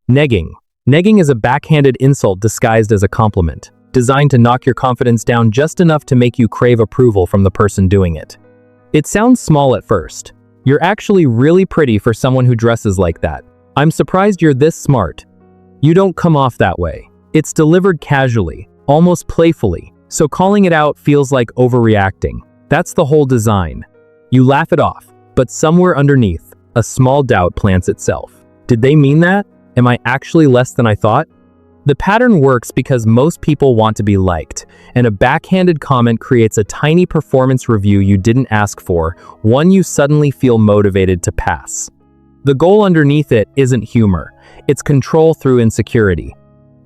Negging. Negging is a backhanded insult disguised as a compliment, designed to knock your confidence down just enough to make you crave approval from the person doing it. It sounds small at first. You're actually really pretty for someone who dresses like that. I'm surprised you're this smart. You don't come off that way. It's delivered casually, almost playfully, so calling it out feels like overreacting. That's the whole design. You laugh it off, but somewhere underneath, a small doubt plants itself. Did they mean that? Am I actually less than I thought? The pattern works because most people want to be liked, and a backhanded comment creates a tiny performance review you didn't ask for, one you suddenly feel motivated to pass. The goal underneath it isn't humor, it's control through insecurity.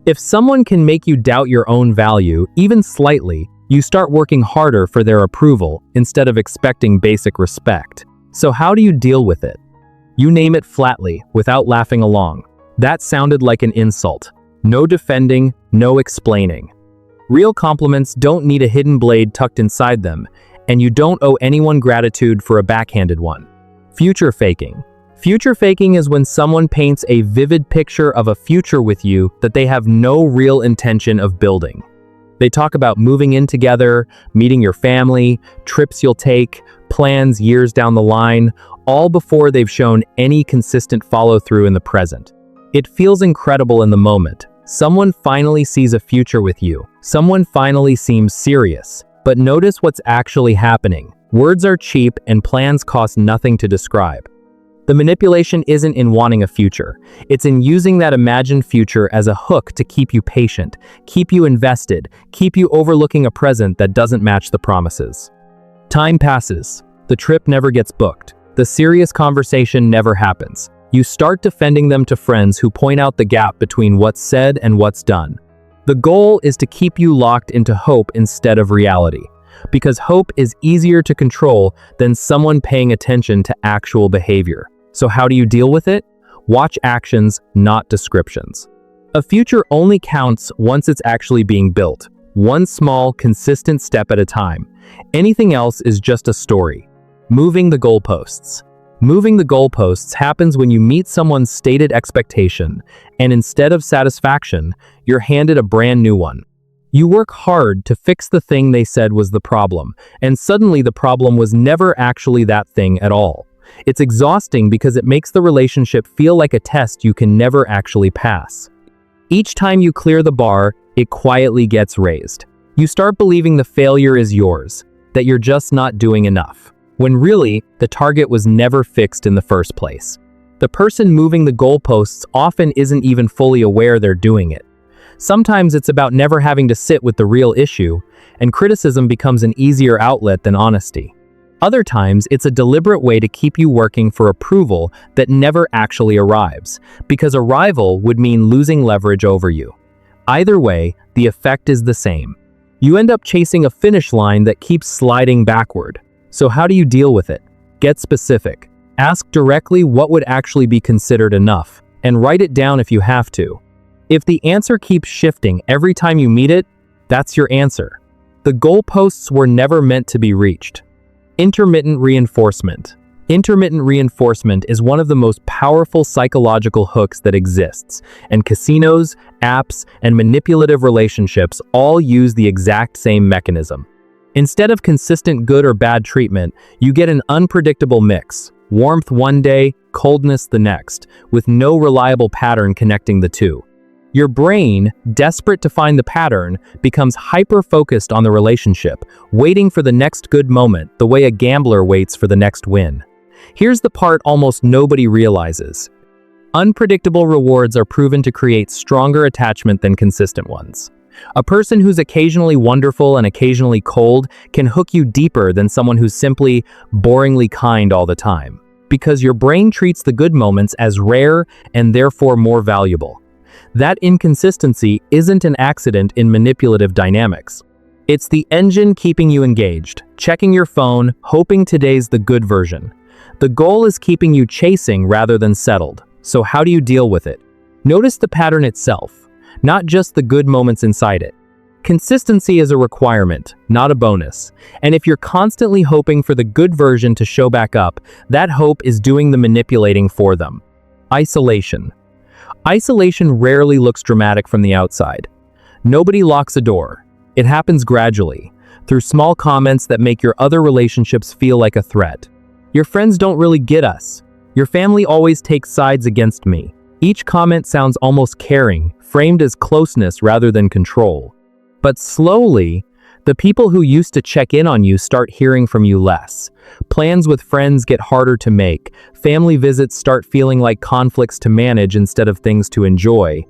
If someone can make you doubt your own value, even slightly, you start working harder for their approval instead of expecting basic respect. So how do you deal with it? You name it flatly, without laughing along. That sounded like an insult. No defending, no explaining. Real compliments don't need a hidden blade tucked inside them, and you don't owe anyone gratitude for a backhanded one. Future faking. Future faking is when someone paints a vivid picture of a future with you that they have no real intention of building. They talk about moving in together, meeting your family, trips you'll take, plans years down the line, all before they've shown any consistent follow-through in the present. It feels incredible in the moment. Someone finally sees a future with you. Someone finally seems serious. But notice what's actually happening. Words are cheap and plans cost nothing to describe. The manipulation isn't in wanting a future. It's in using that imagined future as a hook to keep you patient, keep you invested, keep you overlooking a present that doesn't match the promises. Time passes. The trip never gets booked. The serious conversation never happens. You start defending them to friends who point out the gap between what's said and what's done. The goal is to keep you locked into hope instead of reality, because hope is easier to control than someone paying attention to actual behavior. So how do you deal with it? Watch actions, not descriptions. A future only counts once it's actually being built, one small, consistent step at a time. Anything else is just a story. Moving the goalposts. Moving the goalposts happens when you meet someone's stated expectation, and instead of satisfaction, you're handed a brand new one. You work hard to fix the thing they said was the problem, and suddenly the problem was never actually that thing at all. It's exhausting because it makes the relationship feel like a test you can never actually pass. Each time you clear the bar, it quietly gets raised. You start believing the failure is yours, that you're just not doing enough, when really, the target was never fixed in the first place. The person moving the goalposts often isn't even fully aware they're doing it. Sometimes it's about never having to sit with the real issue, and criticism becomes an easier outlet than honesty. Other times, it's a deliberate way to keep you working for approval that never actually arrives, because arrival would mean losing leverage over you. Either way, the effect is the same. You end up chasing a finish line that keeps sliding backward. So how do you deal with it? Get specific. Ask directly what would actually be considered enough, and write it down if you have to. If the answer keeps shifting every time you meet it, that's your answer. The goalposts were never meant to be reached. Intermittent reinforcement. Intermittent reinforcement is one of the most powerful psychological hooks that exists, and casinos, apps, and manipulative relationships all use the exact same mechanism. Instead of consistent good or bad treatment, you get an unpredictable mix, warmth one day, coldness the next, with no reliable pattern connecting the two. Your brain, desperate to find the pattern, becomes hyper-focused on the relationship, waiting for the next good moment the way a gambler waits for the next win. Here's the part almost nobody realizes. Unpredictable rewards are proven to create stronger attachment than consistent ones. A person who's occasionally wonderful and occasionally cold can hook you deeper than someone who's simply boringly kind all the time, because your brain treats the good moments as rare and therefore more valuable. That inconsistency isn't an accident in manipulative dynamics. It's the engine keeping you engaged, checking your phone, hoping today's the good version. The goal is keeping you chasing rather than settled. So how do you deal with it? Notice the pattern itself, not just the good moments inside it. Consistency is a requirement, not a bonus. And if you're constantly hoping for the good version to show back up, that hope is doing the manipulating for them. Isolation. Isolation rarely looks dramatic from the outside. Nobody locks a door. It happens gradually, through small comments that make your other relationships feel like a threat. Your friends don't really get us. Your family always takes sides against me. Each comment sounds almost caring, framed as closeness rather than control. But slowly, the people who used to check in on you start hearing from you less. Plans with friends get harder to make. Family visits start feeling like conflicts to manage instead of things to enjoy.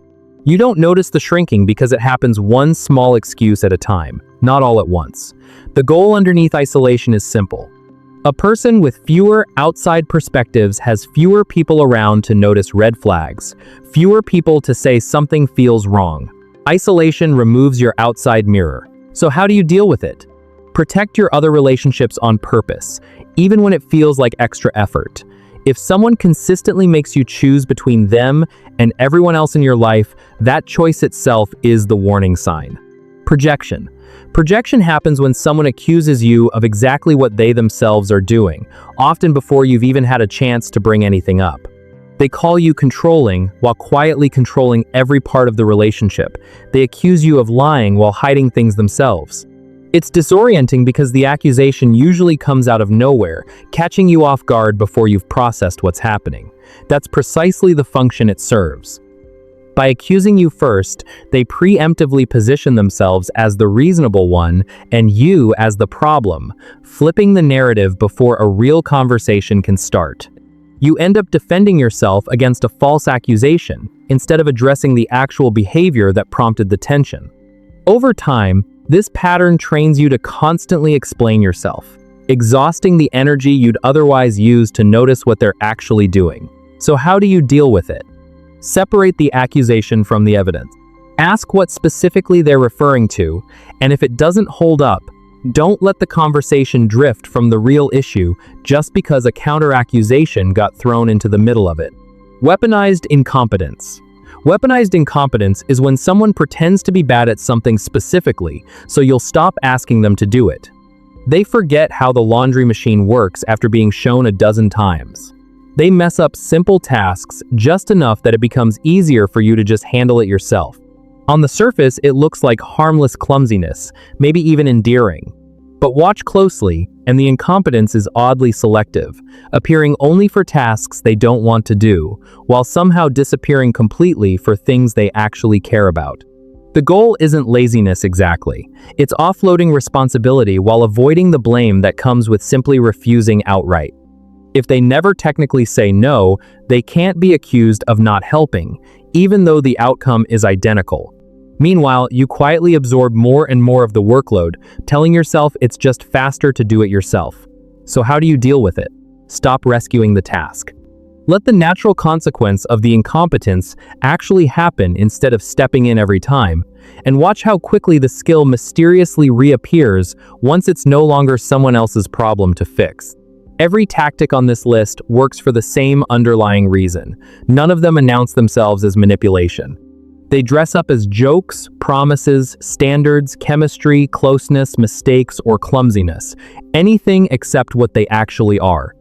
You don't notice the shrinking because it happens one small excuse at a time, not all at once. The goal underneath isolation is simple. A person with fewer outside perspectives has fewer people around to notice red flags, fewer people to say something feels wrong. Isolation removes your outside mirror. So how do you deal with it? Protect your other relationships on purpose, even when it feels like extra effort. If someone consistently makes you choose between them and everyone else in your life, that choice itself is the warning sign. Projection. Projection happens when someone accuses you of exactly what they themselves are doing, often before you've even had a chance to bring anything up. They call you controlling while quietly controlling every part of the relationship. They accuse you of lying while hiding things themselves. It's disorienting because the accusation usually comes out of nowhere, catching you off guard before you've processed what's happening. That's precisely the function it serves. By accusing you first, they preemptively position themselves as the reasonable one and you as the problem, flipping the narrative before a real conversation can start. You end up defending yourself against a false accusation instead of addressing the actual behavior that prompted the tension. Over time, this pattern trains you to constantly explain yourself, exhausting the energy you'd otherwise use to notice what they're actually doing. So how do you deal with it? Separate the accusation from the evidence. Ask what specifically they're referring to, and if it doesn't hold up, don't let the conversation drift from the real issue just because a counter-accusation got thrown into the middle of it. Weaponized incompetence. Weaponized incompetence is when someone pretends to be bad at something specifically, so you'll stop asking them to do it. They forget how the laundry machine works after being shown a dozen times. They mess up simple tasks just enough that it becomes easier for you to just handle it yourself. On the surface, it looks like harmless clumsiness, maybe even endearing. But watch closely, and the incompetence is oddly selective, appearing only for tasks they don't want to do, while somehow disappearing completely for things they actually care about. The goal isn't laziness exactly. It's offloading responsibility while avoiding the blame that comes with simply refusing outright. If they never technically say no, they can't be accused of not helping, even though the outcome is identical. Meanwhile, you quietly absorb more and more of the workload, telling yourself it's just faster to do it yourself. So how do you deal with it? Stop rescuing the task. Let the natural consequence of the incompetence actually happen instead of stepping in every time, and watch how quickly the skill mysteriously reappears once it's no longer someone else's problem to fix. Every tactic on this list works for the same underlying reason. None of them announce themselves as manipulation. They dress up as jokes, promises, standards, chemistry, closeness, mistakes, or clumsiness. Anything except what they actually are.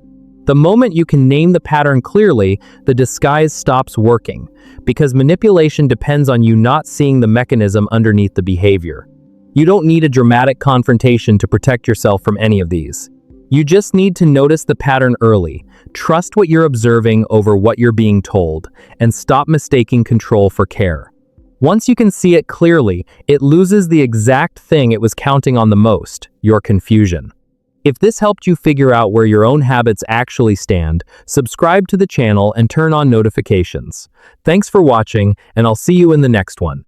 The moment you can name the pattern clearly, the disguise stops working, because manipulation depends on you not seeing the mechanism underneath the behavior. You don't need a dramatic confrontation to protect yourself from any of these. You just need to notice the pattern early, trust what you're observing over what you're being told, and stop mistaking control for care. Once you can see it clearly, it loses the exact thing it was counting on the most, your confusion. If this helped you figure out where your own habits actually stand, subscribe to the channel and turn on notifications. Thanks for watching, and I'll see you in the next one.